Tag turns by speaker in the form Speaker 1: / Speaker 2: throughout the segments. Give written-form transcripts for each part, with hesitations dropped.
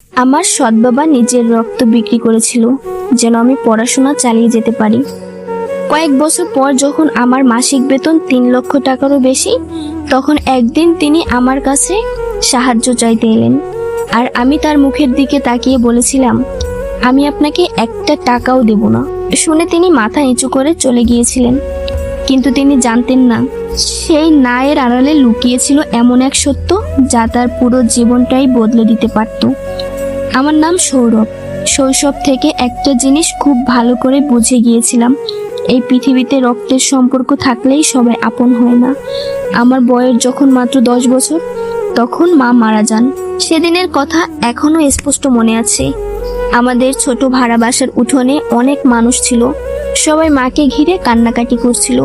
Speaker 1: আমার সৎ বাবা নিজের রক্ত বিক্রি করেছিল যেন আমি পড়াশোনা চালিয়ে যেতে পারি। কয়েক বছর পর যখন আমার মাসিক বেতন 3 লক্ষ টাকারও বেশি, তখন একদিন তিনি আমার কাছে সাহায্য চাইতে এলেন। আর আমি তার মুখের দিকে তাকিয়ে বলেছিলাম, আমি আপনাকে একটা টাকাও দেব না। শুনে তিনি মাথা নিচু করে চলে গিয়েছিলেন। কিন্তু তিনি জানতেন না, সেই নায়ের আড়ালে লুকিয়েছিল এমন এক সত্য যা তার পুরো জীবনটাই বদলে দিতে পারত। আমার নাম সৌরভ। শৈশব থেকে একটা জিনিস খুব ভালো করে বুঝে গিয়েছিলাম, এই পৃথিবীতে রক্তের সম্পর্ক থাকলেই সবাই আপন হয় না। আমার বয়স যখন মাত্র 10 বছর, তখন মা মারা যান। সেদিনের কথা এখনো স্পষ্ট মনে আছে। আমাদের ছোট ভাড়া বাসার উঠোনে অনেক মানুষ ছিল, সবাই মাকে ঘিরে কান্নাকাটি করছিল,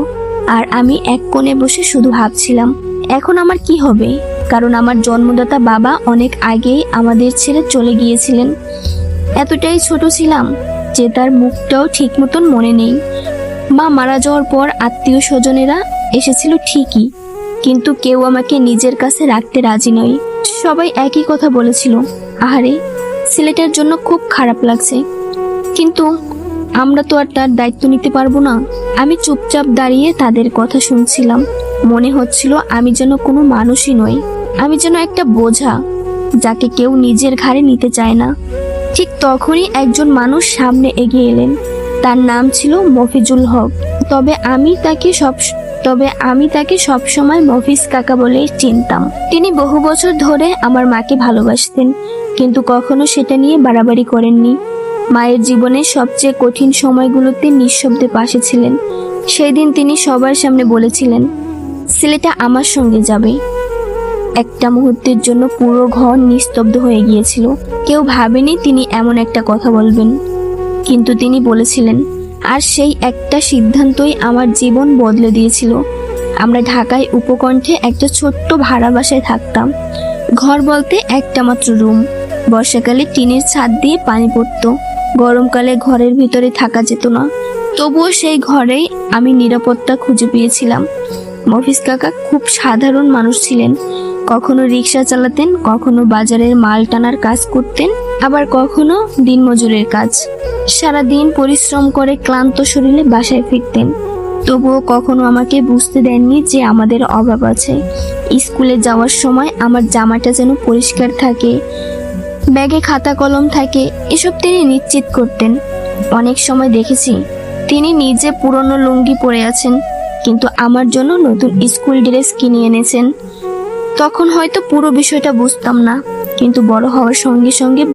Speaker 1: আর আমি এক কোণে বসে শুধু ভাবছিলাম এখন আমার কি হবে। কারণ আমার জন্মদাতা বাবা অনেক আগেই আমাদের ছেড়ে চলে গিয়েছিলেন। এতটাই ছোট ছিলাম যে তার মুখটাও ঠিক মতন মনে নেই। মা মারা যাওয়ার পর আত্মীয় স্বজনেরা এসেছিল ঠিকই, কিন্তু কেউ আমাকে নিজের কাছে রাখতে রাজি নয়। সবাই একই কথা বলেছিল, আহারে ছেলেটার জন্য খুব খারাপ লাগছে, কিন্তু আমরা তো আর তার দায়িত্ব নিতে পারবো না। আমি চুপচাপ দাঁড়িয়ে তাদের কথা শুনছিলাম। মনে হচ্ছিল আমি যেন কোনো মানুষই নই, আমি যেন একটা বোঝা যাকে কেউ নিজের ঘাড়ে নিতে চায় না। ঠিক তখনই একজন মানুষ সামনে এগিয়ে এলেন। তার নাম ছিল মফিজুল হক। তবে আমি তাকে সব সময় মফিজ কাকা বলেই চিনতাম। তিনি বহু বছর ধরে আমার মাকে ভালোবাসতেন, কিন্তু কখনো সেটা নিয়ে বাড়াবাড়ি করেননি। মায়ের জীবনের সবচেয়ে কঠিন সময়গুলোতে নিঃশব্দে পাশে ছিলেন। সেই দিন তিনি সবার সামনে বলেছিলেন, ছেলেটা আমার সঙ্গে যাবে। একটা মুহূর্তের জন্য পুরো ঘর নিস্তব্ধ হয়ে গিয়েছিল। কেউ ভাবেনি তিনি এমন একটা কথা বলবেন, কিন্তু তিনি বলেছিলেন। আর সেই একটা সিদ্ধান্তই আমার জীবন বদলে দিয়েছিল। আমরা ঢাকায় উপকণ্ঠে একটা ছোট্ট ভাড়া বাসায় থাকতাম। ঘর বলতে একটা মাত্র রুম। বর্ষাকালে টিনের ছাদ দিয়ে পানি পড়তো, গরমকালে ঘরের ভিতরে থাকা যেত না। তবুও সেই ঘরেই আমি নিরাপত্তা খুঁজে পেয়েছিলাম। মফিজ কাকা খুব সাধারণ মানুষ ছিলেন। কখনো রিক্সা চালাতেন, কখনো বাজারের মাল টানার কাজ করতেন, আবার কখনো দিনমজুরের কাজ। সারা দিন পরিশ্রম করে ক্লান্ত শরীরে বাসায় ফিরতেন। তবুও কখনো আমাকে বুঝতে দেননি যে আমাদের অভাব আছে। স্কুলে যাওয়ার সময় আমার জামাটা যেন পরিষ্কার থাকে, ব্যাগে খাতা কলম থাকে, এসব তিনি নিশ্চিত করতেন। অনেক সময় দেখেছি তিনি নিজে পুরনো লুঙ্গি পরে আছেন, কিন্তু আমার জন্য নতুন স্কুল ড্রেস কিনে এনেছেন। তখন হয়তো পুরো বিষয়টা বুঝতাম না, কিন্তু বড় হওয়ার সঙ্গে সঙ্গে